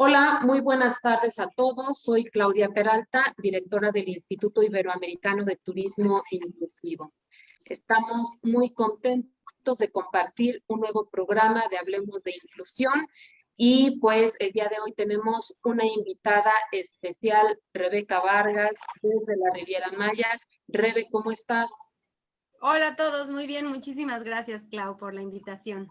Hola, muy buenas tardes a todos. Soy Claudia Peralta, directora del Instituto Iberoamericano de Turismo Inclusivo. Estamos muy contentos de compartir un nuevo programa de Hablemos de Inclusión y pues el día de hoy tenemos una invitada especial, Rebeca Vargas, desde la Riviera Maya. Rebe, ¿cómo estás? Hola a todos, muy bien, muchísimas gracias, Clau, por la invitación.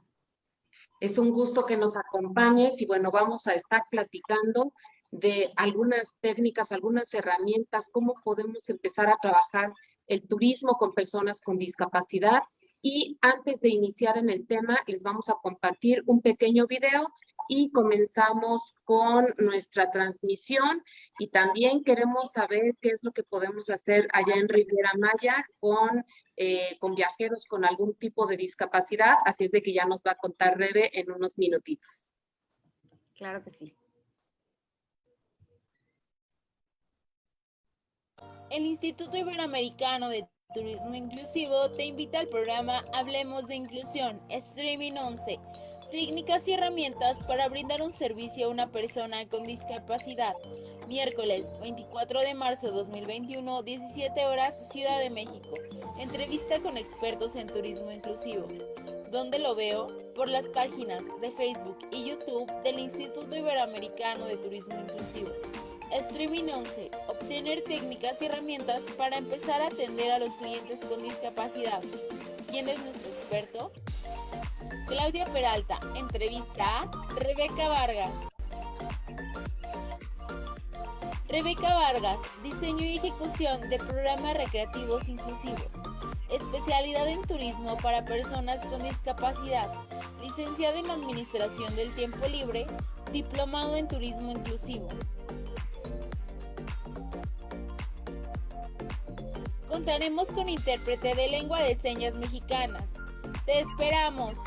Es un gusto que nos acompañes y bueno, vamos a estar platicando de algunas técnicas, algunas herramientas, cómo podemos empezar a trabajar el turismo con personas con discapacidad. Y antes de iniciar en el tema, les vamos a compartir un pequeño video y comenzamos con nuestra transmisión. Y también queremos saber qué es lo que podemos hacer allá en Riviera Maya con viajeros con algún tipo de discapacidad, así es de que ya nos va a contar Rebe en unos minutitos. Claro que sí. El Instituto Iberoamericano de Turismo Inclusivo te invita al programa Hablemos de Inclusión, Streaming 11, técnicas y herramientas para brindar un servicio a una persona con discapacidad. Miércoles 24 de marzo 2021, 17 horas, Ciudad de México. Entrevista con expertos en turismo inclusivo. ¿Dónde lo veo? Por las páginas de Facebook y YouTube del Instituto Iberoamericano de Turismo Inclusivo. Streaming 11. Obtener técnicas y herramientas para empezar a atender a los clientes con discapacidad. ¿Quién es nuestro experto? Claudia Peralta. Entrevista a Rebeca Vargas. Rebeca Vargas. Diseño y ejecución de programas recreativos inclusivos. Especialidad en turismo para personas con discapacidad. Licenciada en Administración del Tiempo Libre. Diplomado en Turismo Inclusivo. Contaremos con intérprete de lengua de señas mexicanas. ¡Te esperamos!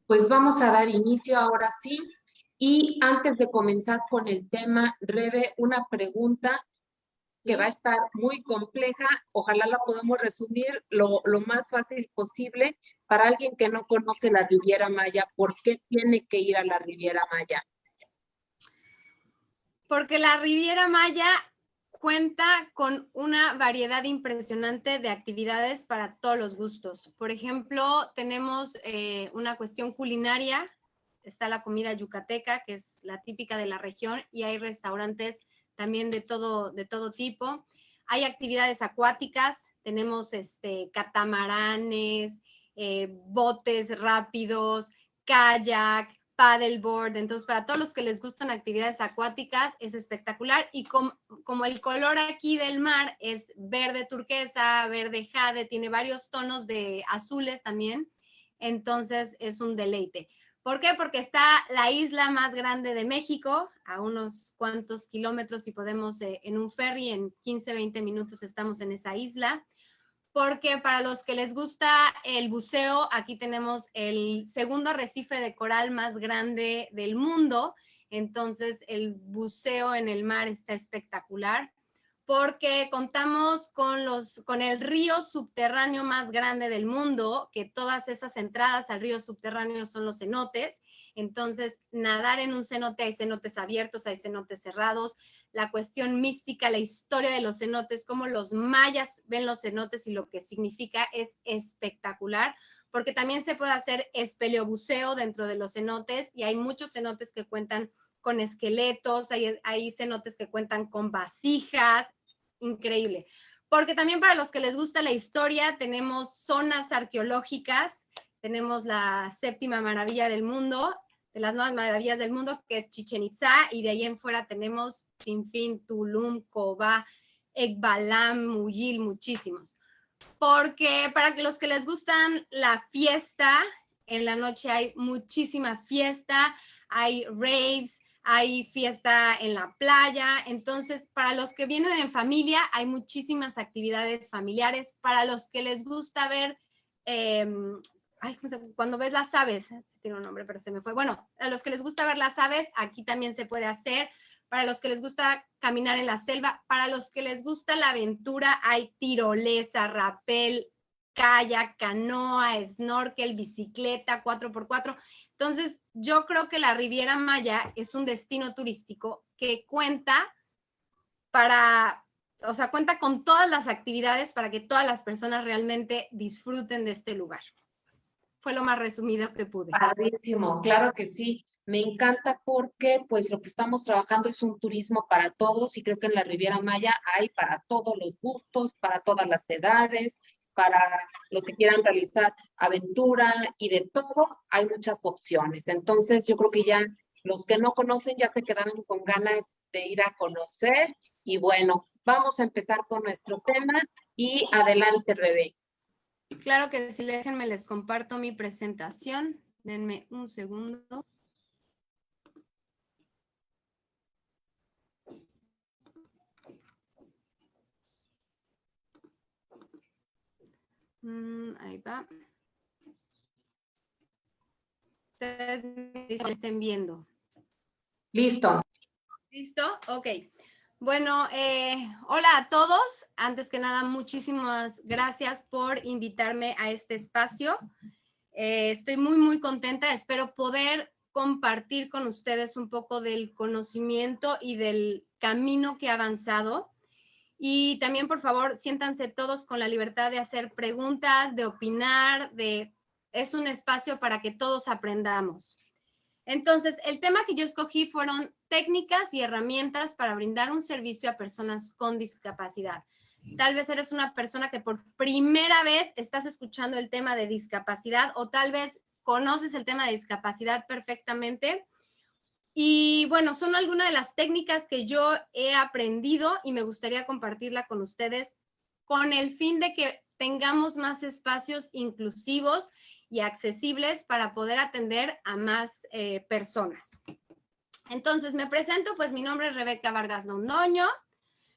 Pues vamos a dar inicio ahora sí. Y antes de comenzar con el tema, Rebe, una pregunta que va a estar muy compleja. Ojalá la podamos resumir lo más fácil posible para alguien que no conoce la Riviera Maya. ¿Por qué tiene que ir a la Riviera Maya? Porque la Riviera Maya cuenta con una variedad impresionante de actividades para todos los gustos. Por ejemplo, tenemos una cuestión culinaria, está la comida yucateca, que es la típica de la región, y hay restaurantes también de todo tipo. Hay actividades acuáticas, tenemos catamaranes, botes rápidos, kayak, paddleboard. Entonces, para todos los que les gustan actividades acuáticas, es espectacular. Y como el color aquí del mar es verde turquesa, verde jade, tiene varios tonos de azules también, entonces es un deleite. ¿Por qué? Porque está la isla más grande de México, a unos cuantos kilómetros, y podemos en un ferry en 15, 20 minutos estamos en esa isla. Porque para los que les gusta el buceo, aquí tenemos el segundo arrecife de coral más grande del mundo. Entonces, el buceo en el mar está espectacular porque contamos con el río subterráneo más grande del mundo, que todas esas entradas al río subterráneo son los cenotes. Entonces, nadar en un cenote, hay cenotes abiertos, hay cenotes cerrados, la cuestión mística, la historia de los cenotes, cómo los mayas ven los cenotes y lo que significa es espectacular, porque también se puede hacer espeleobuceo dentro de los cenotes y hay muchos cenotes que cuentan con esqueletos, hay cenotes que cuentan con vasijas, increíble. Porque también para los que les gusta la historia, tenemos zonas arqueológicas, tenemos la séptima maravilla del mundo, de las nuevas maravillas del mundo, que es Chichén Itzá, y de ahí en fuera tenemos Sinfín, Tulum, Cobá, Ekbalam, Muyil, muchísimos. Porque para los que les gustan la fiesta, en la noche hay muchísima fiesta, hay raves, hay fiesta en la playa. Entonces, para los que vienen en familia, hay muchísimas actividades familiares. Para los que les gusta ver, cuando ves las aves, tiene un nombre, pero se me fue. Bueno, a los que les gusta ver las aves, aquí también se puede hacer. para los que les gusta caminar en la selva, para los que les gusta la aventura, hay tirolesa, rapel, kayak, canoa, snorkel, bicicleta, 4x4. Entonces, yo creo que la Riviera Maya es un destino turístico que cuenta con todas las actividades para que todas las personas realmente disfruten de este lugar. Fue lo más resumido que pude. Padrísimo, claro que sí. Me encanta porque pues lo que estamos trabajando es un turismo para todos y creo que en la Riviera Maya hay para todos los gustos, para todas las edades, para los que quieran realizar aventura y de todo, hay muchas opciones. Entonces yo creo que ya los que no conocen ya se quedaron con ganas de ir a conocer y bueno, vamos a empezar con nuestro tema y adelante, Rebe. Claro que sí, déjenme les comparto mi presentación. Denme un segundo. Ahí va. Ustedes me estén viendo. Listo. ¿Listo? Ok. Bueno, hola a todos. Antes que nada, muchísimas gracias por invitarme a este espacio. Estoy muy, muy contenta. Espero poder compartir con ustedes un poco del conocimiento y del camino que he avanzado. Y también, por favor, siéntanse todos con la libertad de hacer preguntas, de opinar, es un espacio para que todos aprendamos. Entonces, el tema que yo escogí fueron técnicas y herramientas para brindar un servicio a personas con discapacidad. Tal vez eres una persona que por primera vez estás escuchando el tema de discapacidad o tal vez conoces el tema de discapacidad perfectamente. Y bueno, son algunas de las técnicas que yo he aprendido y me gustaría compartirla con ustedes con el fin de que tengamos más espacios inclusivos y accesibles para poder atender a más personas. Entonces, me presento, pues mi nombre es Rebeca Vargas Londoño,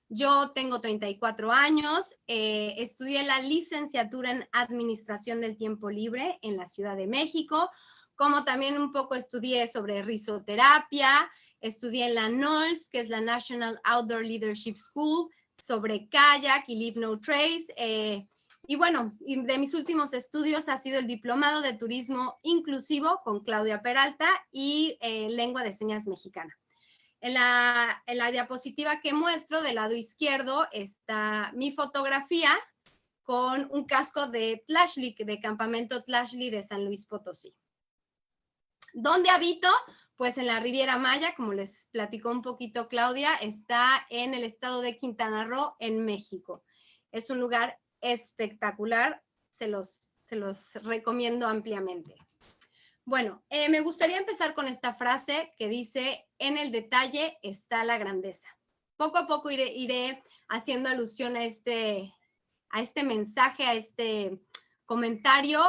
yo tengo 34 años, estudié la licenciatura en Administración del Tiempo Libre en la Ciudad de México, como también un poco estudié sobre risoterapia, estudié en la NOLS, que es la National Outdoor Leadership School, sobre kayak y Leave No Trace, y bueno, de mis últimos estudios ha sido el Diplomado de Turismo Inclusivo con Claudia Peralta y Lengua de Señas Mexicana. En la diapositiva que muestro del lado izquierdo está mi fotografía con un casco de Tlashli, de Campamento Tlashli de San Luis Potosí. ¿Dónde habito? Pues en la Riviera Maya, como les platicó un poquito Claudia, está en el estado de Quintana Roo, en México. Es un lugar espectacular, se los recomiendo ampliamente. Bueno, me gustaría empezar con esta frase que dice, en el detalle está la grandeza. Poco a poco iré haciendo alusión a este mensaje, a este comentario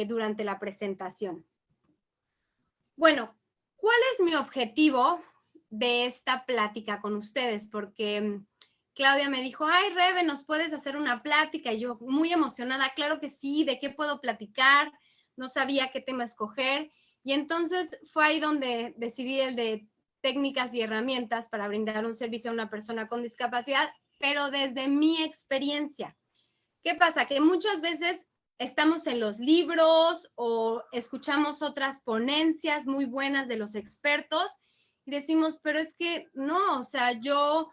durante la presentación. Bueno, ¿cuál es mi objetivo de esta plática con ustedes? Porque Claudia me dijo, ay, Rebe, ¿nos puedes hacer una plática? Y yo, muy emocionada, claro que sí, ¿de qué puedo platicar? No sabía qué tema escoger. Y entonces fue ahí donde decidí el de técnicas y herramientas para brindar un servicio a una persona con discapacidad, pero desde mi experiencia. ¿Qué pasa? Que muchas veces estamos en los libros o escuchamos otras ponencias muy buenas de los expertos y decimos, pero es que no, o sea, yo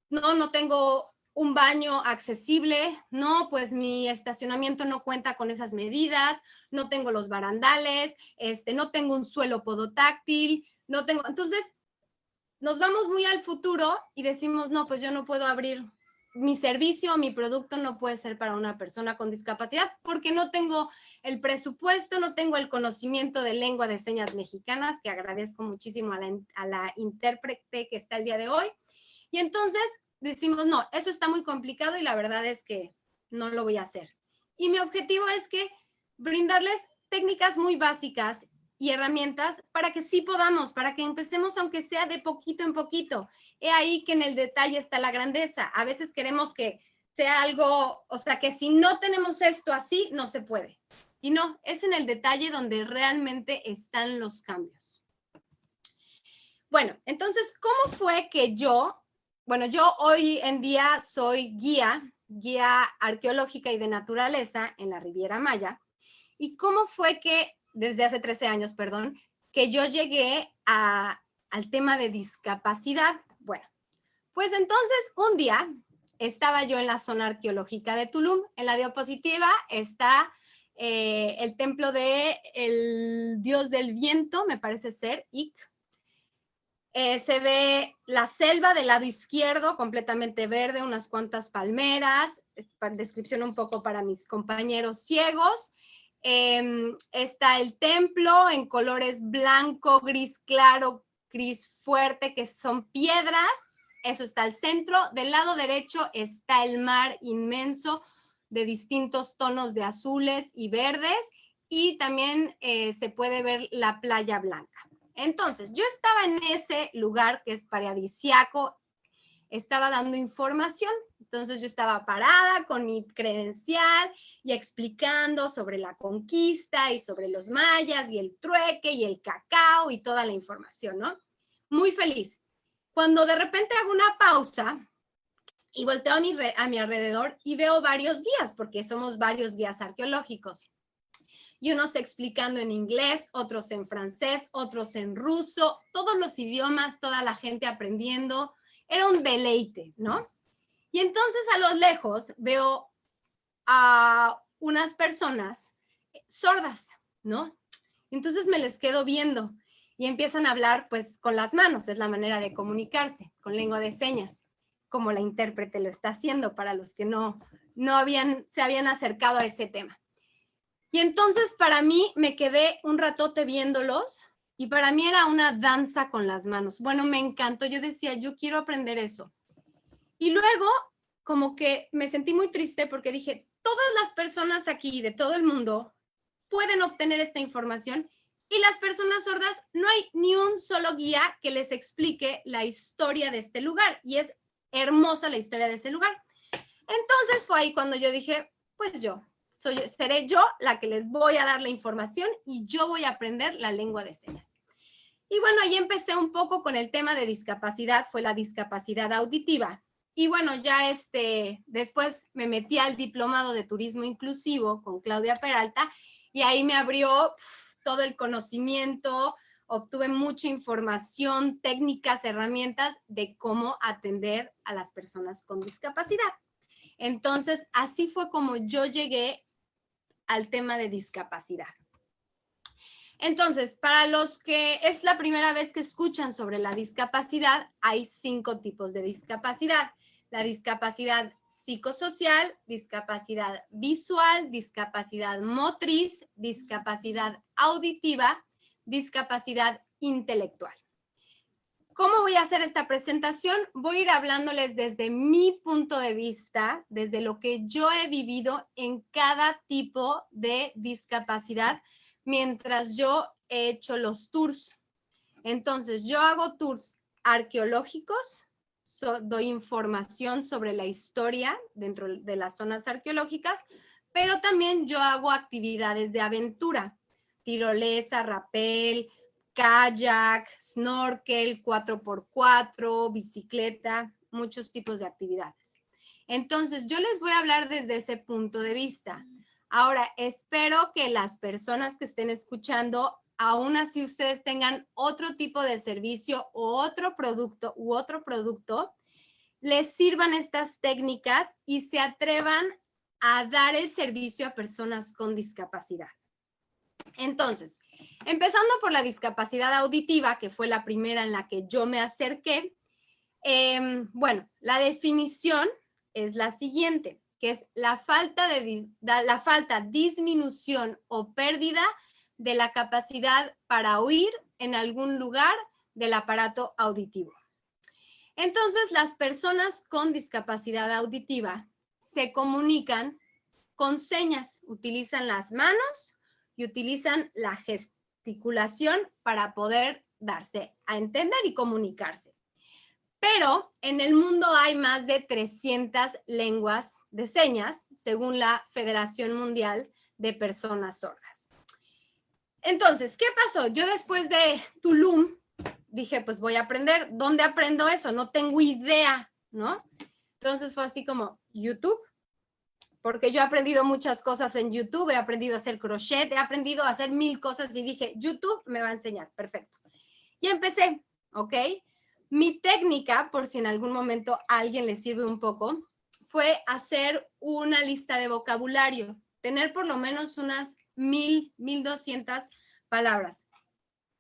no tengo un baño accesible, no, pues mi estacionamiento no cuenta con esas medidas, no tengo los barandales, no tengo un suelo podotáctil, no tengo, entonces nos vamos muy al futuro y decimos, no, pues yo no puedo abrir mi servicio, mi producto no puede ser para una persona con discapacidad porque no tengo el presupuesto, no tengo el conocimiento de lengua de señas mexicanas, que agradezco muchísimo a la intérprete que está el día de hoy. Y entonces decimos, no, eso está muy complicado y la verdad es que no lo voy a hacer. Y mi objetivo es que brindarles técnicas muy básicas y herramientas para que sí podamos, para que empecemos aunque sea de poquito en poquito. He ahí que en el detalle está la grandeza. A veces queremos que sea algo, o sea, que si no tenemos esto así, no se puede. Y no, es en el detalle donde realmente están los cambios. Bueno, entonces, ¿cómo fue que yo hoy en día soy guía arqueológica y de naturaleza en la Riviera Maya? ¿Y cómo fue que, desde hace 13 años, perdón, que yo llegué al tema de discapacidad? Bueno, pues entonces un día estaba yo en la zona arqueológica de Tulum. En la diapositiva está el templo de el dios del viento, me parece ser, Ik. Se ve la selva del lado izquierdo, completamente verde, unas cuantas palmeras, descripción un poco para mis compañeros ciegos. Está el templo en colores blanco, gris claro, gris fuerte, que son piedras. Eso está al centro. Del lado derecho está el mar inmenso de distintos tonos de azules y verdes, y también se puede ver la playa blanca. Entonces, yo estaba en ese lugar que es paradisiaco, estaba dando información. Entonces yo estaba parada con mi credencial y explicando sobre la conquista y sobre los mayas y el trueque y el cacao y toda la información, ¿no? Muy feliz. Cuando de repente hago una pausa y volteo a mi alrededor y veo varios guías, porque somos varios guías arqueológicos. Y unos explicando en inglés, otros en francés, otros en ruso, todos los idiomas, toda la gente aprendiendo. Era un deleite, ¿no? Y entonces a lo lejos veo a unas personas sordas, ¿no? Entonces me les quedo viendo y empiezan a hablar pues con las manos, es la manera de comunicarse, con lengua de señas, como la intérprete lo está haciendo para los que no se habían acercado a ese tema. Y entonces para mí me quedé un ratote viéndolos y para mí era una danza con las manos. Bueno, me encantó. Yo decía, yo quiero aprender eso. Y luego como que me sentí muy triste porque dije, todas las personas aquí de todo el mundo pueden obtener esta información y las personas sordas no hay ni un solo guía que les explique la historia de este lugar. Y es hermosa la historia de ese lugar. Entonces fue ahí cuando yo dije, pues seré yo la que les voy a dar la información y yo voy a aprender la lengua de señas. Y bueno, ahí empecé un poco con el tema de discapacidad, fue la discapacidad auditiva. Y bueno, ya después me metí al diplomado de turismo inclusivo con Claudia Peralta y ahí me abrió todo el conocimiento, obtuve mucha información, técnicas, herramientas de cómo atender a las personas con discapacidad. Entonces, así fue como yo llegué al tema de discapacidad. Entonces, para los que es la primera vez que escuchan sobre la discapacidad, hay 5 tipos de discapacidad. La discapacidad psicosocial, discapacidad visual, discapacidad motriz, discapacidad auditiva, discapacidad intelectual. ¿Cómo voy a hacer esta presentación? Voy a ir hablándoles desde mi punto de vista, desde lo que yo he vivido en cada tipo de discapacidad mientras yo he hecho los tours. Entonces, yo hago tours arqueológicos, doy información sobre la historia dentro de las zonas arqueológicas, pero también yo hago actividades de aventura, tirolesa, rapel, kayak, snorkel, 4x4, bicicleta, muchos tipos de actividades. Entonces, yo les voy a hablar desde ese punto de vista. Ahora, espero que las personas que estén escuchando, aún así ustedes tengan otro tipo de servicio o otro producto, les sirvan estas técnicas y se atrevan a dar el servicio a personas con discapacidad. Entonces, empezando por la discapacidad auditiva, que fue la primera en la que yo me acerqué, bueno, la definición es la siguiente, que es la falta, disminución o pérdida de la capacidad para oír en algún lugar del aparato auditivo. Entonces, las personas con discapacidad auditiva se comunican con señas, utilizan las manos y utilizan la gesticulación para poder darse a entender y comunicarse. Pero en el mundo hay más de 300 lenguas de señas, según la Federación Mundial de Personas Sordas. Entonces, ¿qué pasó? Yo después de Tulum dije, pues voy a aprender. ¿Dónde aprendo eso? No tengo idea, ¿no? Entonces fue así como YouTube, porque yo he aprendido muchas cosas en YouTube, he aprendido a hacer crochet, he aprendido a hacer 1000 cosas y dije, YouTube me va a enseñar, perfecto. Y empecé, ¿ok? Mi técnica, por si en algún momento a alguien le sirve un poco, fue hacer una lista de vocabulario, tener por lo menos unas 1200 palabras.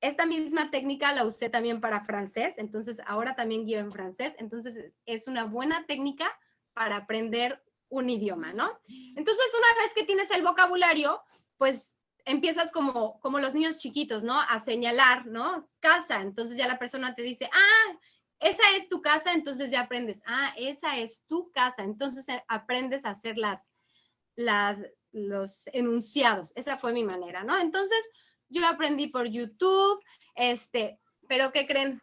Esta misma técnica la usé también para francés, entonces ahora también guío en francés, entonces es una buena técnica para aprender un idioma, ¿no? Entonces, una vez que tienes el vocabulario, pues empiezas como los niños chiquitos, ¿no? A señalar, ¿no? Casa, entonces ya la persona te dice, ah, esa es tu casa, entonces ya aprendes, ah, esa es tu casa, entonces aprendes a hacer los enunciados. Esa fue mi manera, ¿no? Entonces, yo aprendí por YouTube, pero ¿qué creen?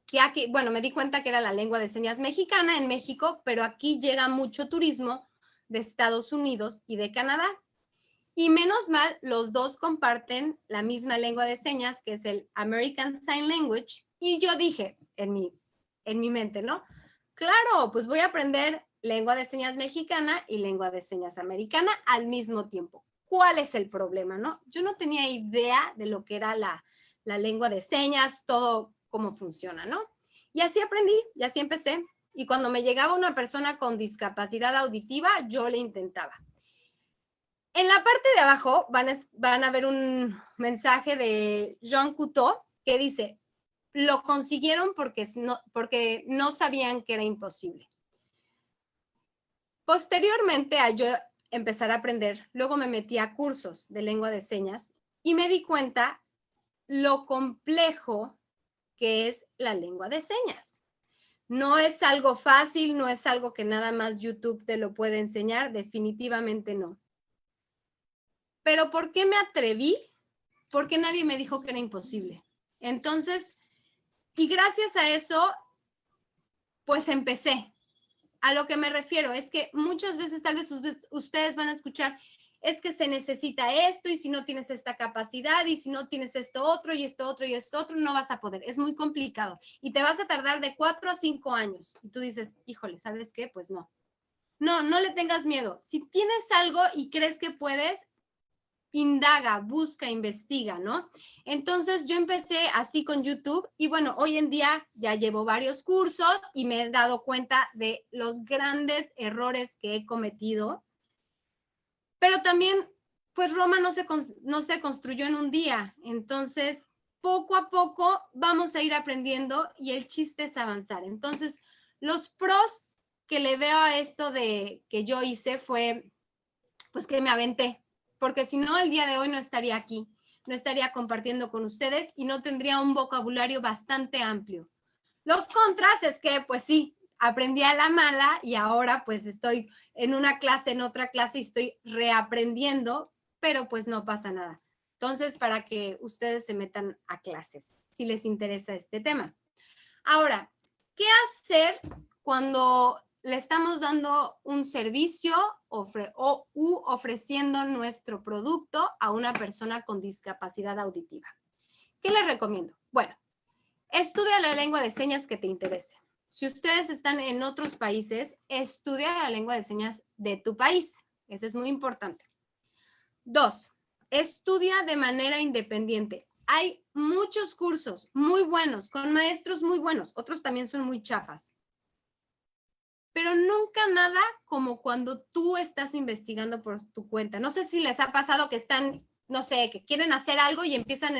Que aquí, bueno, me di cuenta que era la lengua de señas mexicana en México, pero aquí llega mucho turismo de Estados Unidos y de Canadá. Y menos mal, los dos comparten la misma lengua de señas, que es el American Sign Language. Y yo dije, en mi mente, ¿no? Claro, pues voy a aprender lengua de señas mexicana y lengua de señas americana al mismo tiempo. ¿Cuál es el problema, no? Yo no tenía idea de lo que era la lengua de señas, todo cómo funciona, ¿no? Y así aprendí, y así empecé. Y cuando me llegaba una persona con discapacidad auditiva, yo le intentaba. En la parte de abajo van a ver un mensaje de Jean Coutu que dice, lo consiguieron porque no sabían que era imposible. Posteriormente a yo empezar a aprender, luego me metí a cursos de lengua de señas y me di cuenta lo complejo que es la lengua de señas. No es algo fácil, no es algo que nada más YouTube te lo puede enseñar, definitivamente no. Pero ¿por qué me atreví? Porque nadie me dijo que era imposible. Entonces, y gracias a eso, pues empecé. A lo que me refiero es que muchas veces tal vez ustedes van a escuchar, es que se necesita esto y si no tienes esta capacidad y si no tienes esto otro y esto otro y esto otro, no vas a poder. Es muy complicado y te vas a tardar de 4 a 5 años. Y tú dices, híjole, ¿sabes qué? Pues no. No le tengas miedo. Si tienes algo y crees que puedes, indaga, busca, investiga, ¿no? Entonces yo empecé así con YouTube y bueno, hoy en día ya llevo varios cursos y me he dado cuenta de los grandes errores que he cometido. Pero también, pues Roma no se construyó en un día, entonces poco a poco vamos a ir aprendiendo y el chiste es avanzar. Entonces, los pros que le veo a esto de que yo hice fue, pues que me aventé, porque si no, el día de hoy no estaría aquí, no estaría compartiendo con ustedes y no tendría un vocabulario bastante amplio. Los contras es que, pues sí, aprendí a la mala y ahora pues estoy en una clase, en otra clase y estoy reaprendiendo, pero pues no pasa nada. Entonces, para que ustedes se metan a clases, si les interesa este tema. Ahora, ¿qué hacer cuando le estamos dando un servicio u ofreciendo nuestro producto a una persona con discapacidad auditiva? ¿Qué les recomiendo? Bueno, estudia la lengua de señas que te interese. Si ustedes están en otros países, estudia la lengua de señas de tu país. Eso es muy importante. 2, estudia de manera independiente. Hay muchos cursos muy buenos, con maestros muy buenos. Otros también son muy chafas. Pero nunca nada como cuando tú estás investigando por tu cuenta. No sé si les ha pasado que están, no sé, que quieren hacer algo y empiezan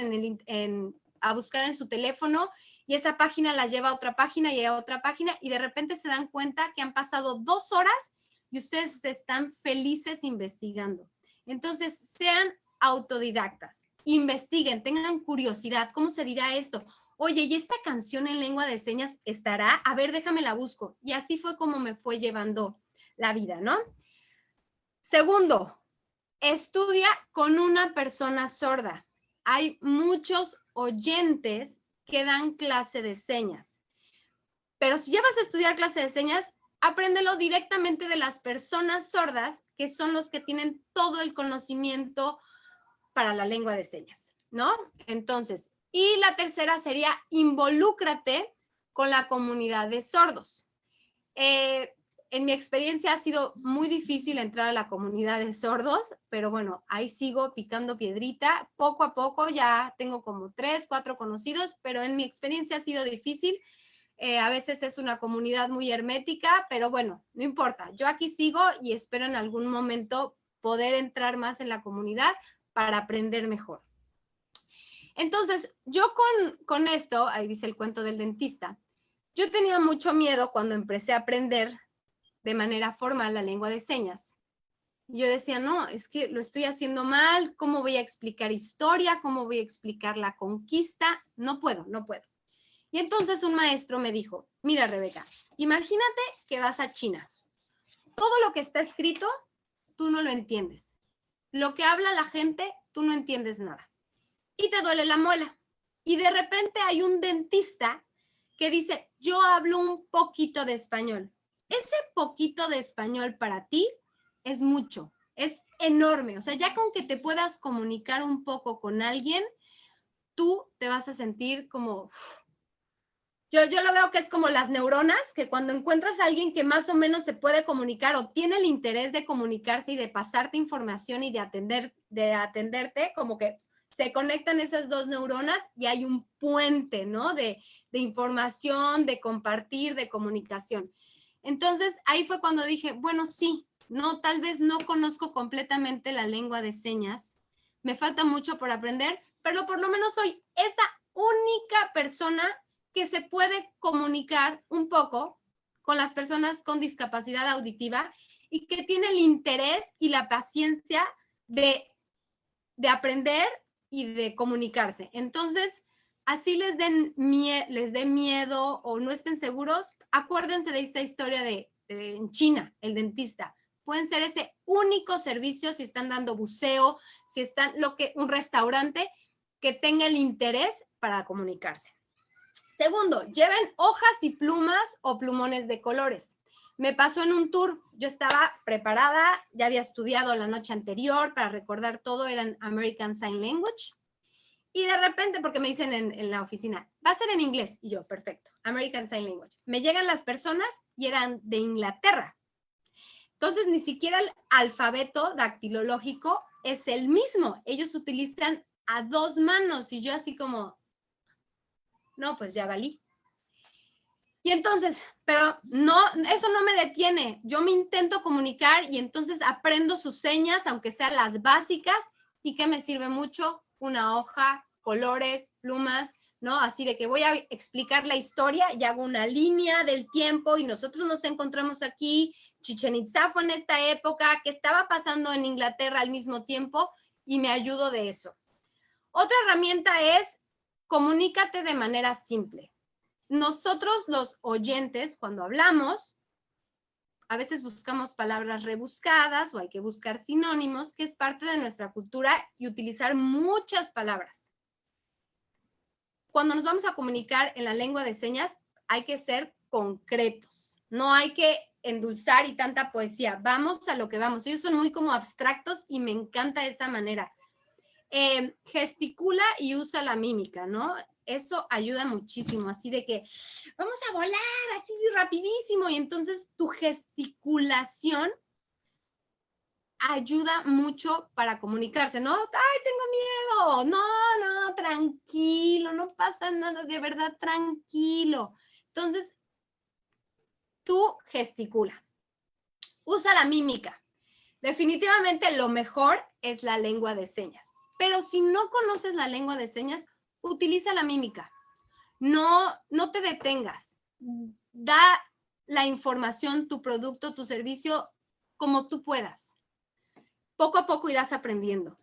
a buscar en su teléfono y esa página la lleva a otra página y a otra página y de repente se dan cuenta que han pasado 2 horas y ustedes están felices investigando. Entonces, sean autodidactas, investiguen, tengan curiosidad. ¿Cómo se dirá esto? Oye, ¿y esta canción en lengua de señas estará? A ver, déjame la busco. Y así fue como me fue llevando la vida, ¿no? Segundo, estudia con una persona sorda. Hay muchos oyentes que dan clase de señas. Pero si ya vas a estudiar clase de señas, apréndelo directamente de las personas sordas, que son los que tienen todo el conocimiento para la lengua de señas, ¿no? Entonces, Y la tercera sería involúcrate con la comunidad de sordos. En mi experiencia ha sido muy difícil entrar a la comunidad de sordos, pero bueno, ahí sigo picando piedrita. Poco a poco ya tengo como 3, 4 conocidos, pero en mi experiencia ha sido difícil. A veces es una comunidad muy hermética, pero bueno, no importa. Yo aquí sigo y espero en algún momento poder entrar más en la comunidad para aprender mejor. Entonces, yo con esto, ahí dice el cuento del dentista, yo tenía mucho miedo cuando empecé a aprender de manera formal la lengua de señas. Yo decía, no, es que lo estoy haciendo mal, ¿cómo voy a explicar historia? ¿Cómo voy a explicar la conquista? No puedo. Y entonces un maestro me dijo, mira, Rebeca, imagínate que vas a China. Todo lo que está escrito, tú no lo entiendes. Lo que habla la gente, tú no entiendes nada. Y te duele la muela. Y de repente hay un dentista que dice, yo hablo un poquito de español. Ese poquito de español para ti es mucho, es enorme. O sea, ya con que te puedas comunicar un poco con alguien, tú te vas a sentir como... Yo lo veo que es como las neuronas, que cuando encuentras a alguien que más o menos se puede comunicar o tiene el interés de comunicarse y de pasarte información y de atenderte, como que se conectan esas dos neuronas y hay un puente, ¿no? De información, de compartir, de comunicación. Entonces, ahí fue cuando dije, bueno, sí, no, tal vez no conozco completamente la lengua de señas, me falta mucho por aprender, pero por lo menos soy esa única persona que se puede comunicar un poco con las personas con discapacidad auditiva y que tiene el interés y la paciencia de aprender y de comunicarse. Entonces, así les dé miedo o no estén seguros, acuérdense de esta historia en China, el dentista. Pueden ser ese único servicio si están dando buceo, si están un restaurante que tenga el interés para comunicarse. Segundo, lleven hojas y plumas o plumones de colores. Me pasó en un tour, yo estaba preparada, ya había estudiado la noche anterior para recordar todo, eran American Sign Language. Y de repente, porque me dicen en la oficina, va a ser en inglés. Y yo, perfecto, American Sign Language. Me llegan las personas y eran de Inglaterra. Entonces, ni siquiera el alfabeto dactilológico es el mismo. Ellos utilizan a 2 manos y yo así como, no, pues ya valí. Y entonces, pero no, eso no me detiene. Yo me intento comunicar y entonces aprendo sus señas, aunque sean las básicas. ¿Y qué me sirve mucho? Una hoja, colores, plumas, ¿no? Así de que voy a explicar la historia y hago una línea del tiempo y nosotros nos encontramos aquí, Chichén Itzá fue en esta época, ¿qué estaba pasando en Inglaterra al mismo tiempo? Y me ayudo de eso. Otra herramienta es comunícate de manera simple. Nosotros los oyentes, cuando hablamos, a veces buscamos palabras rebuscadas o hay que buscar sinónimos, que es parte de nuestra cultura y utilizar muchas palabras. Cuando nos vamos a comunicar en la lengua de señas, hay que ser concretos. No hay que endulzar y tanta poesía. Vamos a lo que vamos. Ellos son muy como abstractos y me encanta esa manera. Gesticula y usa la mímica, ¿no? Eso ayuda muchísimo, así de que vamos a volar así rapidísimo y entonces tu gesticulación ayuda mucho para comunicarse, ¿no? ¡Ay, tengo miedo! No, tranquilo, no pasa nada, de verdad, tranquilo. Entonces, tú gesticula. Usa la mímica. Definitivamente lo mejor es la lengua de señas. Pero si no conoces la lengua de señas, utiliza la mímica. No te detengas. Da la información, tu producto, tu servicio, como tú puedas. Poco a poco irás aprendiendo.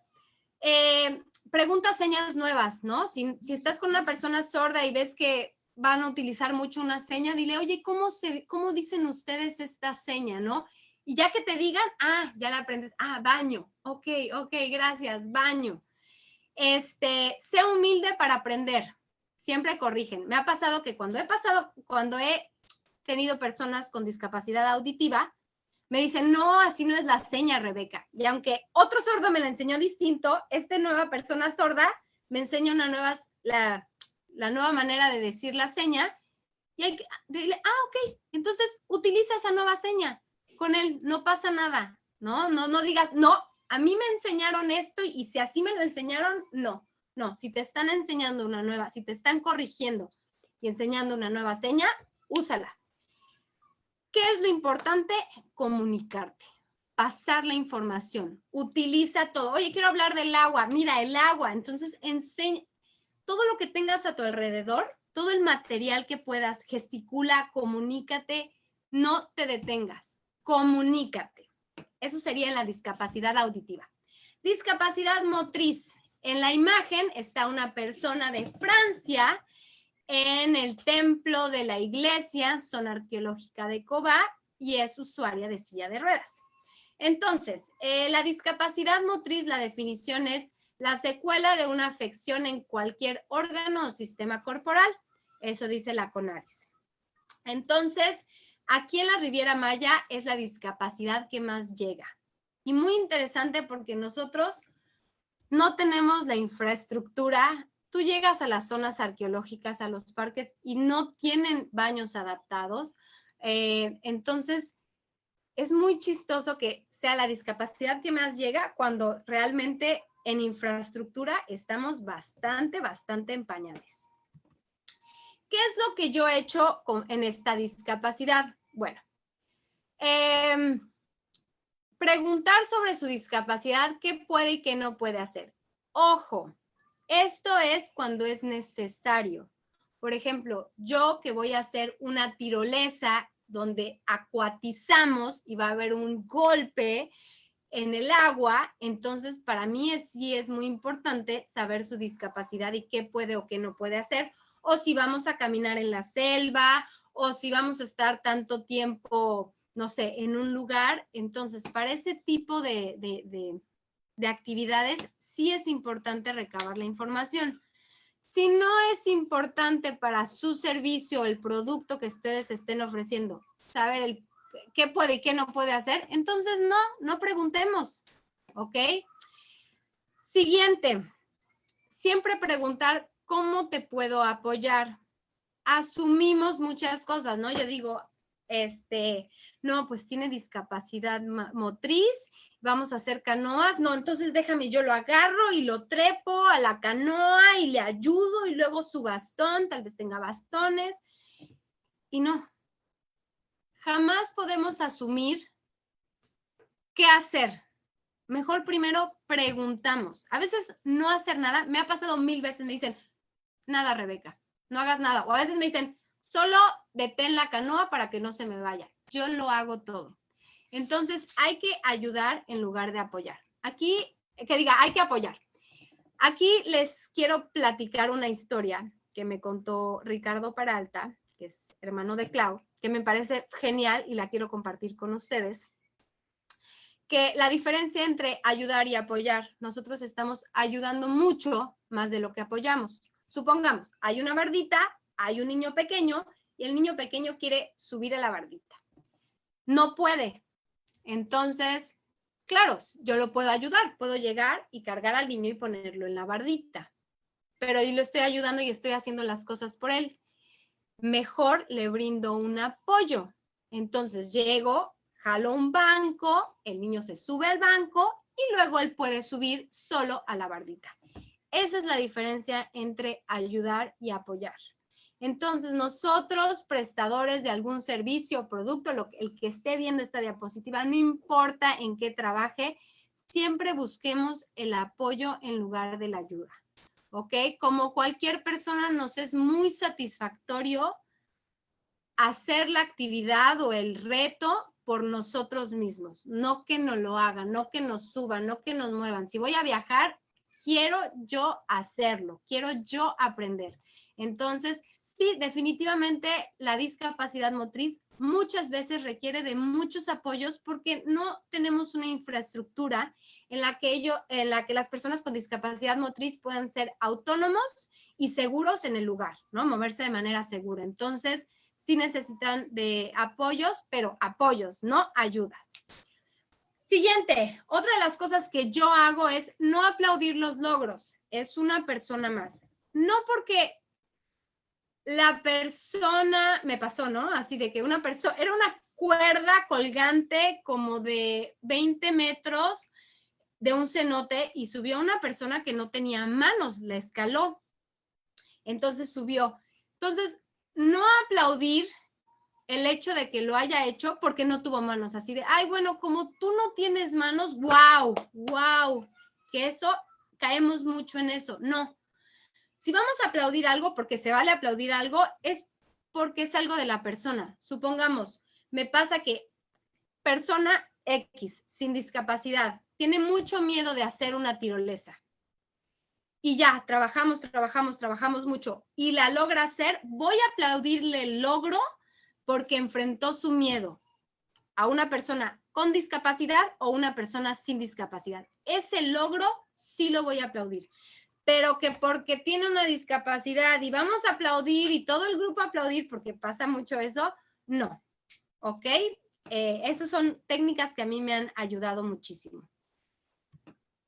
Pregunta señas nuevas, ¿no? Si estás con una persona sorda y ves que van a utilizar mucho una seña, dile, oye, ¿cómo dicen ustedes esta seña, no? Y ya que te digan, ya la aprendes. Baño. Ok, gracias, baño. Sé humilde para aprender. Siempre corrigen. Me ha pasado que cuando he tenido personas con discapacidad auditiva, me dicen, no, así no es la seña, Rebeca. Y aunque otro sordo me la enseñó distinto, esta nueva persona sorda me enseña la nueva manera de decir la seña, y hay que decirle, ok, entonces utiliza esa nueva seña. Con él no pasa nada, ¿no? No digas, no, a mí me enseñaron esto y si así me lo enseñaron, no. No, si te están enseñando una nueva, si te están corrigiendo y enseñando una nueva seña, úsala. ¿Qué es lo importante? Comunicarte, pasar la información, utiliza todo. Oye, quiero hablar del agua, mira, el agua. Entonces, enseña todo lo que tengas a tu alrededor, todo el material que puedas, gesticula, comunícate, no te detengas, comunícate. Eso sería en la discapacidad auditiva. Discapacidad motriz. En la imagen está una persona de Francia en el templo de la iglesia, zona arqueológica de Cobá, y es usuaria de silla de ruedas. Entonces, la discapacidad motriz, la definición es la secuela de una afección en cualquier órgano o sistema corporal. Eso dice la CONADIS. Entonces, aquí en la Riviera Maya es la discapacidad que más llega. Y muy interesante porque nosotros no tenemos la infraestructura. Tú llegas a las zonas arqueológicas, a los parques, y no tienen baños adaptados. Entonces, es muy chistoso que sea la discapacidad que más llega cuando realmente en infraestructura estamos bastante en pañales. ¿Qué es lo que yo he hecho en esta discapacidad? Bueno, preguntar sobre su discapacidad, qué puede y qué no puede hacer. Ojo, esto es cuando es necesario. Por ejemplo, yo que voy a hacer una tirolesa donde acuatizamos y va a haber un golpe en el agua, entonces para mí sí es muy importante saber su discapacidad y qué puede o qué no puede hacer, o si vamos a caminar en la selva, o si vamos a estar tanto tiempo, no sé, en un lugar. Entonces, para ese tipo de actividades sí es importante recabar la información. Si no es importante para su servicio, el producto que ustedes estén ofreciendo, saber qué puede y qué no puede hacer, entonces no preguntemos, ¿ok? Siguiente, siempre preguntar cómo te puedo apoyar. Asumimos muchas cosas, ¿no? Yo digo, no, pues tiene discapacidad motriz, vamos a hacer canoas, no, entonces déjame, yo lo agarro y lo trepo a la canoa y le ayudo y luego su bastón, tal vez tenga bastones, y no. Jamás podemos asumir qué hacer. Mejor primero preguntamos. A veces no hacer nada, me ha pasado 1000 veces, me dicen, nada, Rebeca, no hagas nada. O a veces me dicen, solo detén la canoa para que no se me vaya. Yo lo hago todo. Entonces, hay que ayudar en lugar de apoyar. Aquí, que diga, hay que apoyar. Aquí les quiero platicar una historia que me contó Ricardo Peralta, que es hermano de Clau, que me parece genial y la quiero compartir con ustedes. Que la diferencia entre ayudar y apoyar, nosotros estamos ayudando mucho más de lo que apoyamos. Supongamos, hay una bardita, hay un niño pequeño y el niño pequeño quiere subir a la bardita. No puede. Entonces, claro, yo lo puedo ayudar, puedo llegar y cargar al niño y ponerlo en la bardita, pero yo lo estoy ayudando y estoy haciendo las cosas por él. Mejor le brindo un apoyo. Entonces llego, jalo un banco, el niño se sube al banco y luego él puede subir solo a la bardita. Esa es la diferencia entre ayudar y apoyar. Entonces, nosotros, prestadores de algún servicio o producto, el que esté viendo esta diapositiva, no importa en qué trabaje, siempre busquemos el apoyo en lugar de la ayuda, ¿ok? Como cualquier persona, nos es muy satisfactorio hacer la actividad o el reto por nosotros mismos, no que nos lo hagan, no que nos suban, no que nos muevan. Si voy a viajar, quiero yo hacerlo, quiero yo aprender. Entonces, sí, definitivamente la discapacidad motriz muchas veces requiere de muchos apoyos porque no tenemos una infraestructura en la que las personas con discapacidad motriz puedan ser autónomos y seguros en el lugar, ¿no? Moverse de manera segura. Entonces, sí necesitan de apoyos, pero apoyos, no ayudas. Siguiente, otra de las cosas que yo hago es no aplaudir los logros. Es una persona más. no porque la persona, me pasó, ¿no? Así de que una persona, era una cuerda colgante como de 20 metros de un cenote y subió una persona que no tenía manos, la escaló. Entonces subió. Entonces, no aplaudir el hecho de que lo haya hecho porque no tuvo manos, así de, ay, bueno, como tú no tienes manos, wow, wow, que eso, caemos mucho en eso. No. Si vamos a aplaudir algo, porque se vale aplaudir algo, es porque es algo de la persona. Supongamos, me pasa que persona X, sin discapacidad, tiene mucho miedo de hacer una tirolesa. Y ya, trabajamos mucho y la logra hacer, voy a aplaudirle el logro porque enfrentó su miedo a una persona con discapacidad o una persona sin discapacidad. Ese logro sí lo voy a aplaudir. Pero que porque tiene una discapacidad y vamos a aplaudir y todo el grupo a aplaudir porque pasa mucho eso, no. ¿Ok? Esas son técnicas que a mí me han ayudado muchísimo.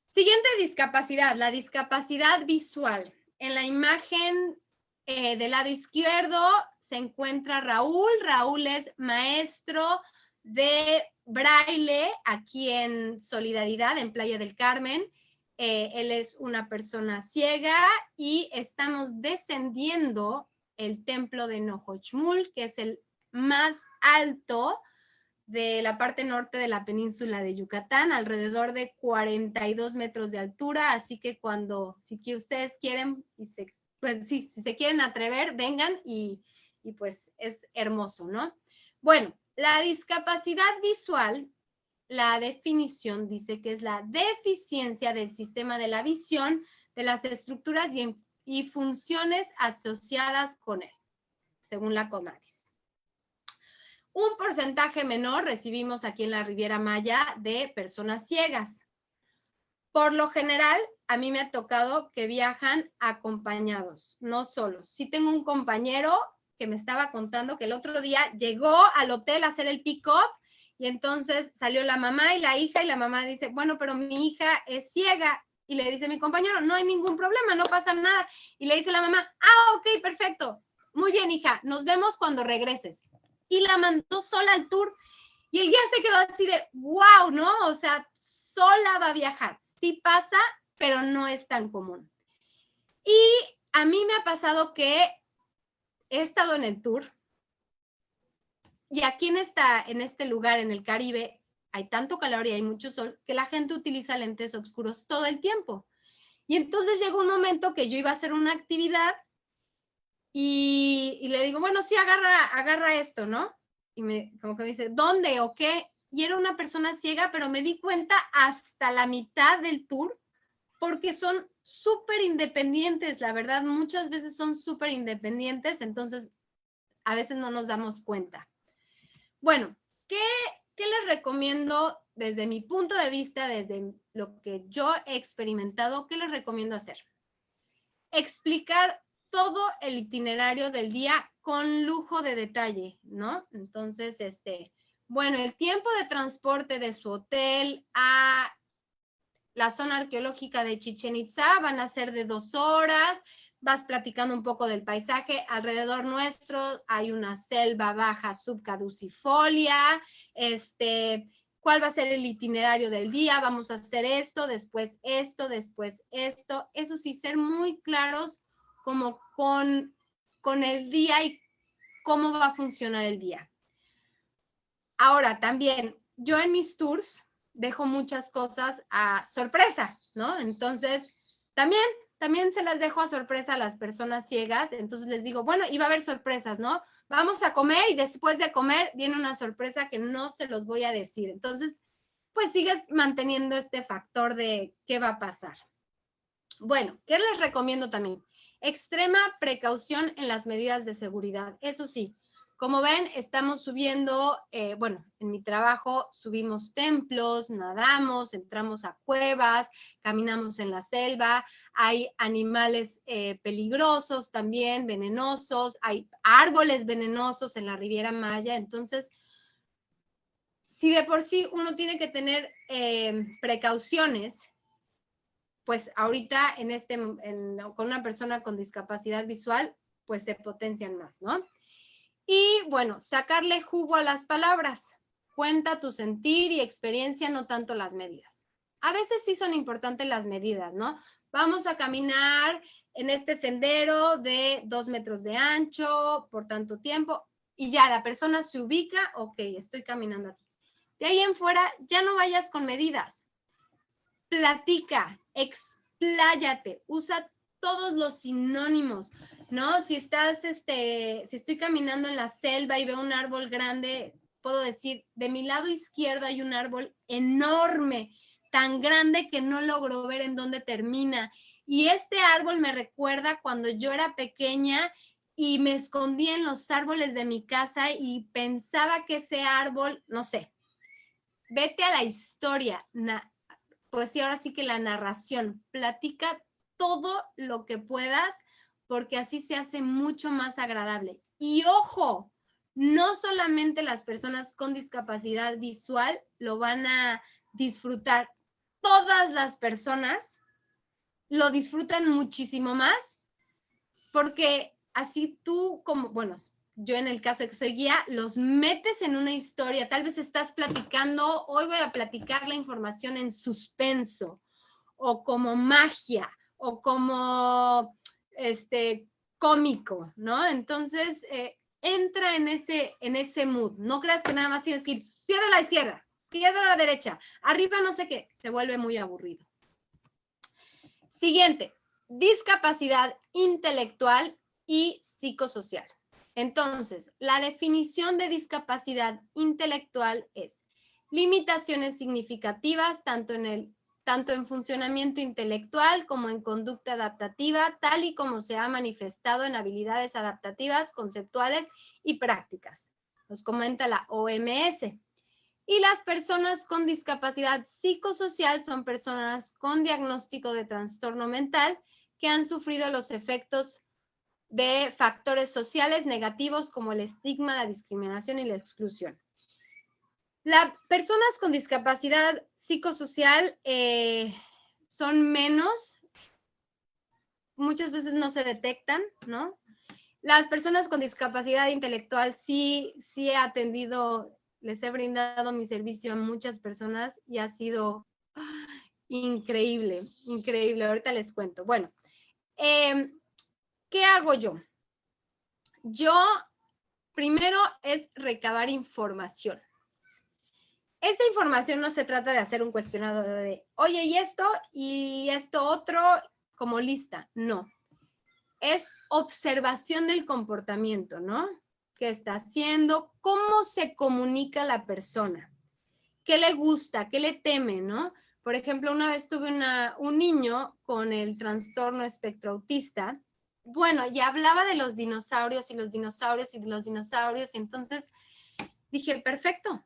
Siguiente discapacidad, la discapacidad visual. En la imagen del lado izquierdo se encuentra Raúl. Raúl es maestro de braille aquí en Solidaridad, en Playa del Carmen. Él es una persona ciega y estamos descendiendo el templo de Nojochmul, que es el más alto de la parte norte de la península de Yucatán, alrededor de 42 metros de altura, así que si ustedes quieren, pues sí, si se quieren atrever, vengan y pues es hermoso, ¿no? Bueno, la discapacidad visual, la definición dice que es la deficiencia del sistema de la visión de las estructuras y funciones asociadas con él, según la CONADIS. Un porcentaje menor recibimos aquí en la Riviera Maya de personas ciegas. Por lo general, a mí me ha tocado que viajan acompañados, no solos. Sí tengo un compañero que me estaba contando que el otro día llegó al hotel a hacer el pick-up y entonces salió la mamá y la hija y la mamá dice, bueno, pero mi hija es ciega. Y le dice mi compañero, no hay ningún problema, no pasa nada. Y le dice la mamá, ok, perfecto. Muy bien, hija, nos vemos cuando regreses. Y la mandó sola al tour. Y el guía se quedó así de, wow, ¿no? O sea, sola va a viajar. Sí pasa, pero no es tan común. Y a mí me ha pasado que he estado en el tour y aquí en este lugar, en el Caribe, hay tanto calor y hay mucho sol que la gente utiliza lentes oscuros todo el tiempo. Y entonces llegó un momento que yo iba a hacer una actividad y le digo, bueno, sí, agarra esto, ¿no? Y como que me dice, ¿dónde o qué? Y era una persona ciega, pero me di cuenta hasta la mitad del tour, porque son súper independientes, la verdad, muchas veces son súper independientes, entonces a veces no nos damos cuenta. Bueno, ¿qué les recomiendo desde mi punto de vista, desde lo que yo he experimentado? ¿Qué les recomiendo hacer? Explicar todo el itinerario del día con lujo de detalle, ¿no? Entonces, bueno, el tiempo de transporte de su hotel a la zona arqueológica de Chichén Itzá van a ser de 2 horas, vas platicando un poco del paisaje, alrededor nuestro hay una selva baja subcaducifolia, ¿cuál va a ser el itinerario del día? Vamos a hacer esto, después esto, después esto. Eso sí, ser muy claros como con el día y cómo va a funcionar el día. Ahora, también, yo en mis tours dejo muchas cosas a sorpresa, ¿no? Entonces, también se las dejo a sorpresa a las personas ciegas. Entonces les digo, bueno, iba a haber sorpresas, ¿no? Vamos a comer y después de comer viene una sorpresa que no se los voy a decir. Entonces, pues sigues manteniendo este factor de qué va a pasar. Bueno, ¿qué les recomiendo también? Extrema precaución en las medidas de seguridad. Eso sí, como ven, estamos subiendo, bueno, en mi trabajo subimos templos, nadamos, entramos a cuevas, caminamos en la selva, hay animales peligrosos también, venenosos, hay árboles venenosos en la Riviera Maya, entonces, si de por sí uno tiene que tener precauciones, pues ahorita con una persona con discapacidad visual, pues se potencian más, ¿no? Y bueno, sacarle jugo a las palabras. Cuenta tu sentir y experiencia, no tanto las medidas. A veces sí son importantes las medidas, ¿no? Vamos a caminar en este sendero de 2 metros de ancho por tanto tiempo y ya la persona se ubica, ok, estoy caminando aquí. De ahí en fuera, ya no vayas con medidas. Platica, expláyate, usa todos los sinónimos, ¿no? Si estoy caminando en la selva y veo un árbol grande, puedo decir, de mi lado izquierdo hay un árbol enorme, tan grande que no logro ver en dónde termina. Y este árbol me recuerda cuando yo era pequeña y me escondía en los árboles de mi casa y pensaba que ese árbol, no sé, vete a la historia, pues sí, ahora sí que la narración, platica todo lo que puedas, porque así se hace mucho más agradable. Y ojo, no solamente las personas con discapacidad visual lo van a disfrutar, todas las personas lo disfrutan muchísimo más, porque así tú como, bueno, yo en el caso de que soy guía, los metes en una historia, tal vez estás platicando, hoy voy a platicar la información en suspenso, o como magia, o como cómico, ¿no? Entonces, entra en ese mood. No creas que nada más tienes que ir, piedra a la izquierda, piedra a la derecha, arriba no sé qué, se vuelve muy aburrido. Siguiente, discapacidad intelectual y psicosocial. Entonces, la definición de discapacidad intelectual es limitaciones significativas tanto en funcionamiento intelectual como en conducta adaptativa, tal y como se ha manifestado en habilidades adaptativas, conceptuales y prácticas. Nos comenta la OMS. Y las personas con discapacidad psicosocial son personas con diagnóstico de trastorno mental que han sufrido los efectos de factores sociales negativos como el estigma, la discriminación y la exclusión. Las personas con discapacidad psicosocial son menos, muchas veces no se detectan, ¿no? Las personas con discapacidad intelectual sí he atendido, les he brindado mi servicio a muchas personas y ha sido increíble, increíble. Ahorita les cuento. Bueno, ¿qué hago yo? Yo primero es recabar información. Esta información no se trata de hacer un cuestionario de, oye, y esto otro como lista. No. Es observación del comportamiento, ¿no? ¿Qué está haciendo? ¿Cómo se comunica la persona? ¿Qué le gusta? ¿Qué le teme, no? Por ejemplo, una vez tuve un niño con el trastorno espectro autista. Bueno, y hablaba de los dinosaurios y los dinosaurios y los dinosaurios. Y entonces dije, perfecto.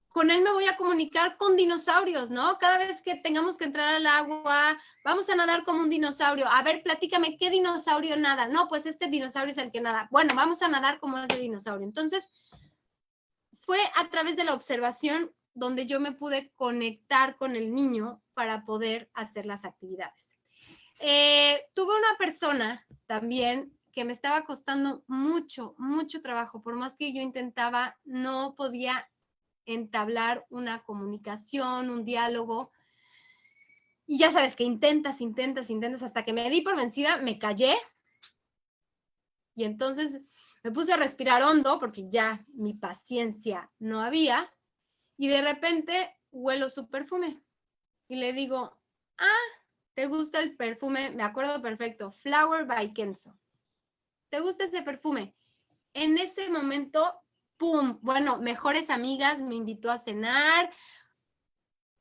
Con él me voy a comunicar con dinosaurios, ¿no? Cada vez que tengamos que entrar al agua, vamos a nadar como un dinosaurio. A ver, platícame, ¿qué dinosaurio nada? No, pues este dinosaurio es el que nada. Bueno, vamos a nadar como ese dinosaurio. Entonces, fue a través de la observación donde yo me pude conectar con el niño para poder hacer las actividades. Tuve una persona también que me estaba costando mucho, mucho trabajo. Por más que yo intentaba, no podía entablar una comunicación, un diálogo. Y ya sabes que intentas, hasta que me di por vencida, me callé. Y entonces me puse a respirar hondo porque ya mi paciencia no había. Y de repente huelo su perfume. Y le digo, ¿te gusta el perfume? Me acuerdo perfecto, Flower by Kenzo. ¿Te gusta ese perfume? En ese momento, ¡pum! Bueno, mejores amigas, me invitó a cenar,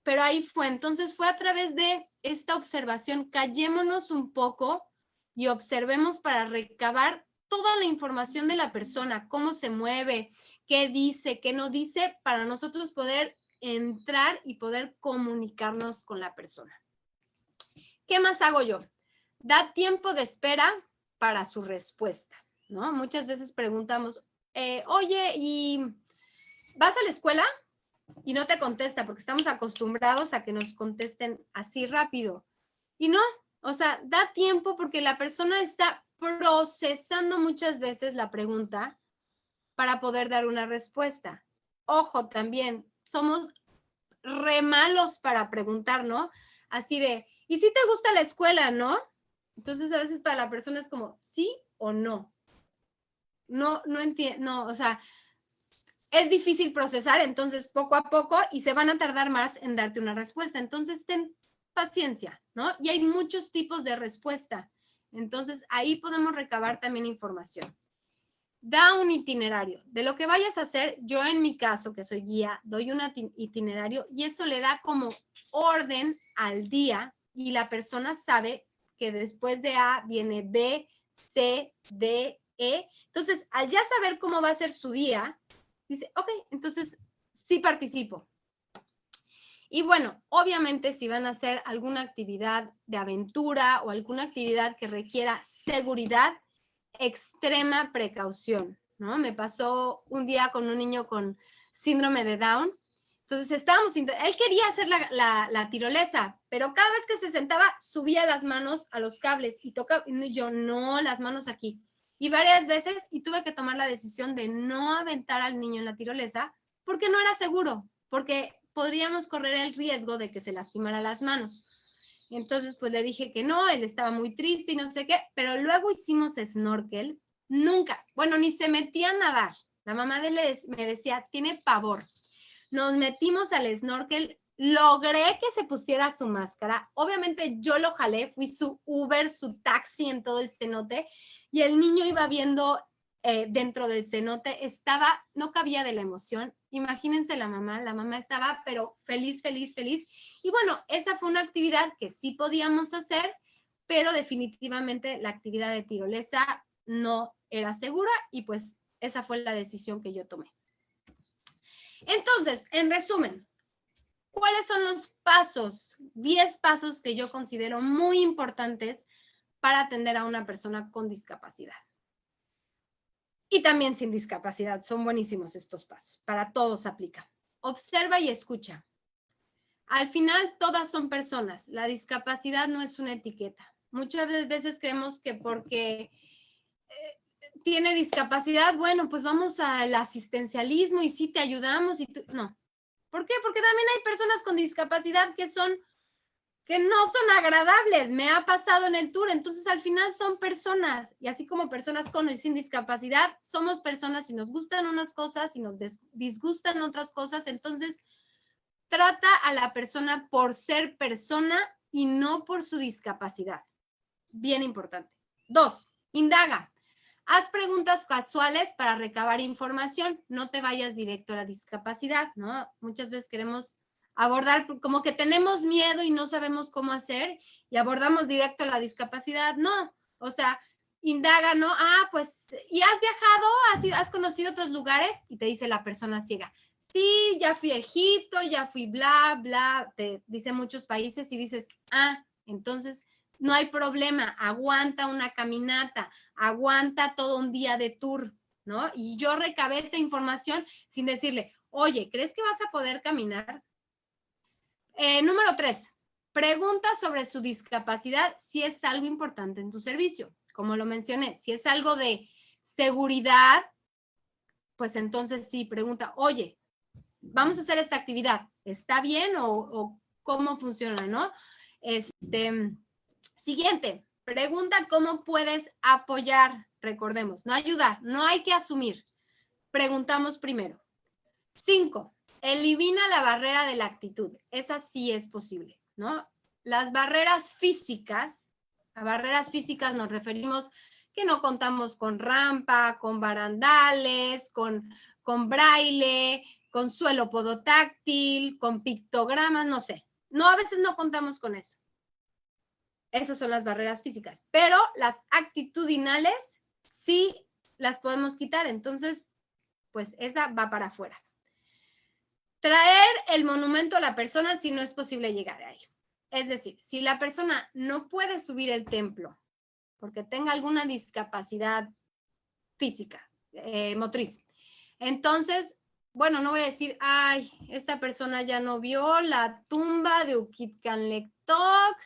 pero ahí fue. Entonces fue a través de esta observación, callémonos un poco y observemos para recabar toda la información de la persona, cómo se mueve, qué dice, qué no dice, para nosotros poder entrar y poder comunicarnos con la persona. ¿Qué más hago yo? Da tiempo de espera para su respuesta, ¿no? Muchas veces preguntamos, oye, ¿y vas a la escuela? Y no te contesta porque estamos acostumbrados a que nos contesten así rápido. Y no, o sea, da tiempo porque la persona está procesando muchas veces la pregunta para poder dar una respuesta. Ojo, también, somos re malos para preguntar, ¿no? Así de, ¿y si te gusta la escuela, no? Entonces a veces para la persona es como, ¿sí o no? No entiendo, no, o sea, es difícil procesar, entonces poco a poco y se van a tardar más en darte una respuesta. Entonces ten paciencia, ¿no? Y hay muchos tipos de respuesta. Entonces ahí podemos recabar también información. Da un itinerario de lo que vayas a hacer. Yo en mi caso, que soy guía, doy un itinerario y eso le da como orden al día y la persona sabe que después de A viene B, C, D, E. Entonces, al ya saber cómo va a ser su día, dice, ok, entonces sí participo. Y bueno, obviamente si van a hacer alguna actividad de aventura o alguna actividad que requiera seguridad, extrema precaución, ¿no? Me pasó un día con un niño con síndrome de Down. Entonces él quería hacer la tirolesa, pero cada vez que se sentaba subía las manos a los cables y tocaba, y yo no, las manos aquí. Y varias veces, y tuve que tomar la decisión de no aventar al niño en la tirolesa porque no era seguro, porque podríamos correr el riesgo de que se lastimara las manos. Entonces, pues le dije que no, él estaba muy triste y no sé qué, pero luego hicimos snorkel. Nunca, bueno, ni se metía a nadar. La mamá de él me decía, tiene pavor. Nos metimos al snorkel, logré que se pusiera su máscara. Obviamente yo lo jalé, fui su Uber, su taxi en todo el cenote y el niño iba viendo dentro del cenote, no cabía de la emoción. Imagínense la mamá estaba pero feliz, feliz, feliz. Y bueno, esa fue una actividad que sí podíamos hacer, pero definitivamente la actividad de tirolesa no era segura y pues esa fue la decisión que yo tomé. Entonces, en resumen, ¿cuáles son los pasos? 10 pasos que yo considero muy importantes para atender a una persona con discapacidad. Y también sin discapacidad. Son buenísimos estos pasos. Para todos aplica. Observa y escucha. Al final, todas son personas. La discapacidad no es una etiqueta. Muchas veces creemos que porque tiene discapacidad, bueno, pues vamos al asistencialismo y sí te ayudamos. No. ¿Por qué? Porque también hay personas con discapacidad que no son agradables. Me ha pasado en el tour. Entonces, al final son personas. Y así como personas con y sin discapacidad, somos personas y nos gustan unas cosas y nos disgustan otras cosas. Entonces, trata a la persona por ser persona y no por su discapacidad. Bien importante. 2, indaga. Haz preguntas casuales para recabar información. No te vayas directo a la discapacidad, ¿no? Muchas veces queremos abordar, como que tenemos miedo y no sabemos cómo hacer y abordamos directo a la discapacidad. No, o sea, indaga, ¿no? Pues, ¿y has viajado? ¿Has conocido otros lugares? Y te dice la persona ciega, sí, ya fui a Egipto, ya fui bla, bla, te dice muchos países y dices, entonces no hay problema, aguanta una caminata, aguanta todo un día de tour, ¿no? Y yo recabé esa información sin decirle, oye, ¿crees que vas a poder caminar? Número 3, pregunta sobre su discapacidad si es algo importante en tu servicio. Como lo mencioné, si es algo de seguridad, pues entonces sí, pregunta, oye, vamos a hacer esta actividad, ¿está bien o cómo funciona, no? Siguiente, pregunta cómo puedes apoyar, recordemos, no ayudar, no hay que asumir, preguntamos primero. 5, elimina la barrera de la actitud, esa sí es posible, ¿no? Las barreras físicas, a barreras físicas nos referimos que no contamos con rampa, con barandales, con braille, con suelo podotáctil, con pictogramas, no sé. No, a veces no contamos con eso. Esas son las barreras físicas, pero las actitudinales sí las podemos quitar, entonces, pues esa va para afuera. Traer el monumento a la persona si no es posible llegar ahí. Es decir, si la persona no puede subir el templo porque tenga alguna discapacidad física, motriz, entonces, bueno, no voy a decir, esta persona ya no vio la tumba de Uquitcanlectoc,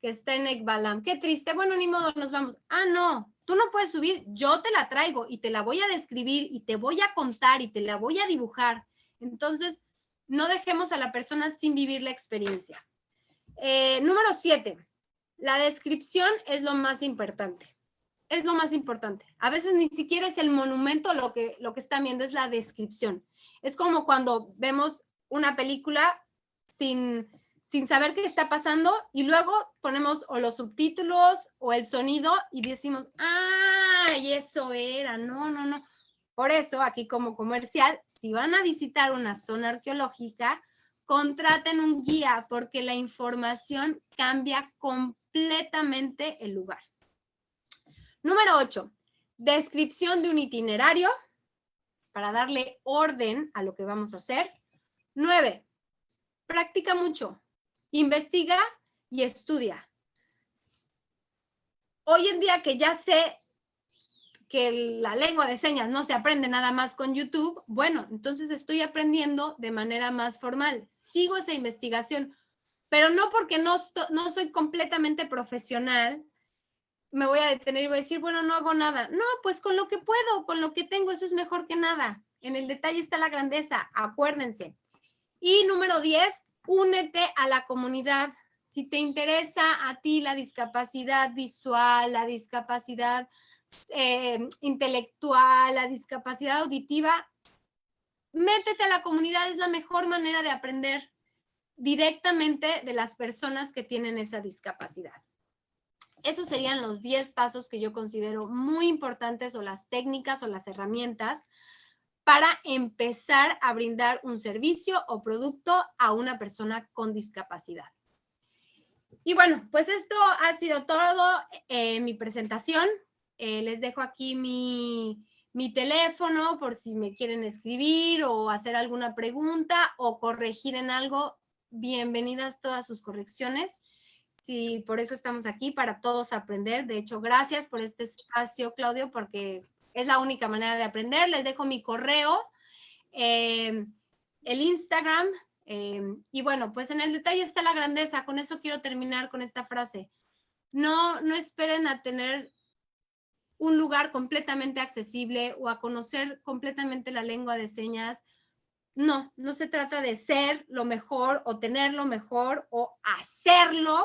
que está en Ekbalam. Qué triste, bueno, ni modo, nos vamos. Ah, no, tú no puedes subir, yo te la traigo y te la voy a describir y te voy a contar y te la voy a dibujar. Entonces, no dejemos a la persona sin vivir la experiencia. Número 7, la descripción es lo más importante. Es lo más importante. A veces ni siquiera es el monumento lo que están viendo, es la descripción. Es como cuando vemos una película sin saber qué está pasando y luego ponemos o los subtítulos o el sonido y decimos, ah, y eso era, no. Por eso, aquí como comercial, si van a visitar una zona arqueológica, contraten un guía porque la información cambia completamente el lugar. Número 8, descripción de un itinerario para darle orden a lo que vamos a hacer. 9, practica mucho, investiga y estudia. Hoy en día que ya sé que la lengua de señas no se aprende nada más con YouTube, bueno, entonces estoy aprendiendo de manera más formal. Sigo esa investigación, pero no porque no soy completamente profesional, me voy a detener y voy a decir, bueno, no hago nada. No, pues con lo que puedo, con lo que tengo, eso es mejor que nada. En el detalle está la grandeza, acuérdense. Y número 10, únete a la comunidad. Si te interesa a ti la discapacidad visual, la discapacidad intelectual, la discapacidad auditiva, métete a la comunidad, es la mejor manera de aprender directamente de las personas que tienen esa discapacidad. Esos serían los 10 pasos que yo considero muy importantes o las técnicas o las herramientas para empezar a brindar un servicio o producto a una persona con discapacidad. Y bueno, pues esto ha sido todo mi presentación. Les dejo aquí mi teléfono por si me quieren escribir o hacer alguna pregunta o corregir en algo. Bienvenidas todas sus correcciones. Sí, por eso estamos aquí, para todos aprender. De hecho, gracias por este espacio, Claudio, porque es la única manera de aprender. Les dejo mi correo, el Instagram, y bueno, pues en el detalle está la grandeza. Con eso quiero terminar con esta frase. No esperen a tener un lugar completamente accesible o a conocer completamente la lengua de señas. No se trata de ser lo mejor o tener lo mejor o hacerlo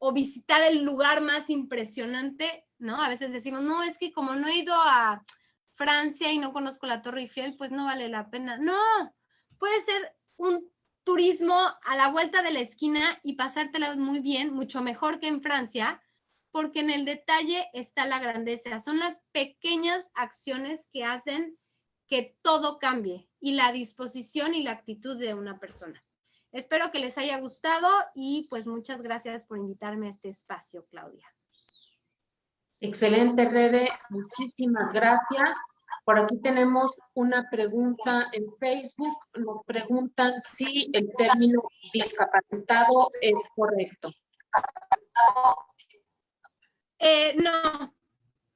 o visitar el lugar más impresionante, ¿no? A veces decimos, no, es que como no he ido a Francia y no conozco la Torre Eiffel, pues no vale la pena. No, puede ser un turismo a la vuelta de la esquina y pasártela muy bien, mucho mejor que en Francia, porque en el detalle está la grandeza. Son las pequeñas acciones que hacen que todo cambie y la disposición y la actitud de una persona. Espero que les haya gustado y pues muchas gracias por invitarme a este espacio, Claudia. Excelente, Rebe. Muchísimas gracias. Por aquí tenemos una pregunta en Facebook. Nos preguntan si el término discapacitado es correcto. No,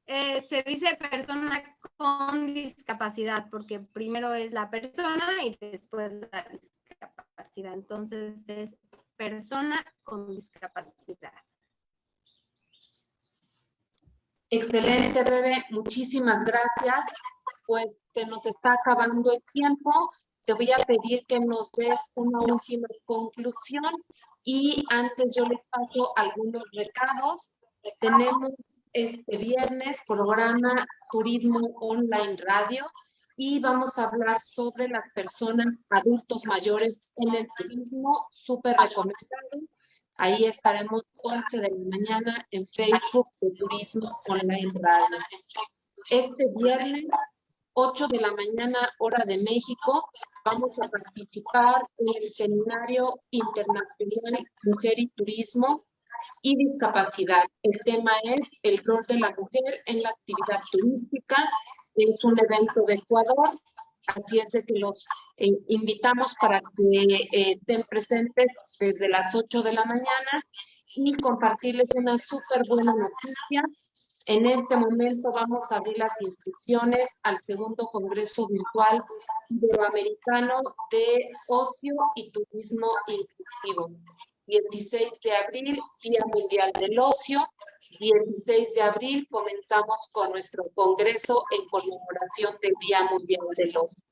se dice persona con discapacidad, porque primero es la persona y después la discapacidad. Entonces es persona con discapacidad. Excelente, Rebe. Muchísimas gracias. Pues se nos está acabando el tiempo. Te voy a pedir que nos des una última conclusión y antes yo les paso algunos recados. Tenemos este viernes programa Turismo Online Radio y vamos a hablar sobre las personas adultos mayores en el turismo, súper recomendado. Ahí estaremos 11 de la mañana en Facebook de Turismo Online Radio. Este viernes, 8 de la mañana, hora de México, vamos a participar en el Seminario Internacional Mujer y Turismo y Discapacidad. El tema es el rol de la mujer en la actividad turística. Es un evento de Ecuador, así es de que los invitamos para que estén presentes desde las 8 de la mañana y compartirles una súper buena noticia. En este momento vamos a abrir las inscripciones al segundo Congreso Virtual Iberoamericano de Ocio y Turismo Inclusivo. 16 de abril, Día Mundial del Ocio. 16 de abril comenzamos con nuestro congreso en conmemoración del Día Mundial del Ocio.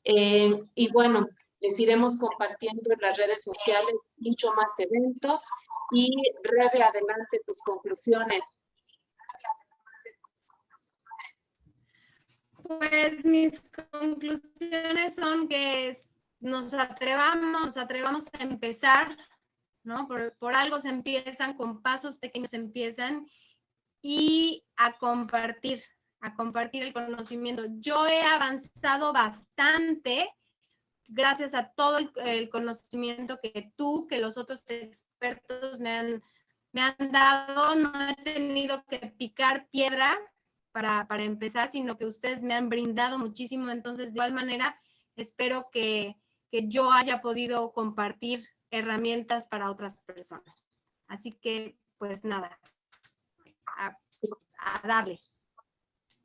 Y bueno, les iremos compartiendo en las redes sociales mucho más eventos. Y Rebe, adelante tus conclusiones. Pues mis conclusiones son que nos atrevamos a empezar, ¿no? Por algo se empiezan, con pasos pequeños se empiezan, y a compartir el conocimiento. Yo he avanzado bastante gracias a todo el conocimiento que los otros expertos me han dado. No he tenido que picar piedra para empezar, sino que ustedes me han brindado muchísimo. Entonces, de igual manera, espero que yo haya podido compartir herramientas para otras personas. Así que, pues nada, a darle.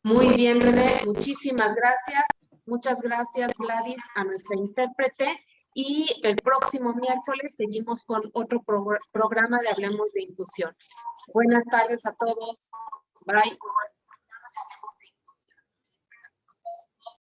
Muy bien, René, muchísimas gracias. Muchas gracias, Gladys, a nuestra intérprete. Y el próximo miércoles seguimos con otro programa de Hablemos de Inclusión. Buenas tardes a todos. Bye.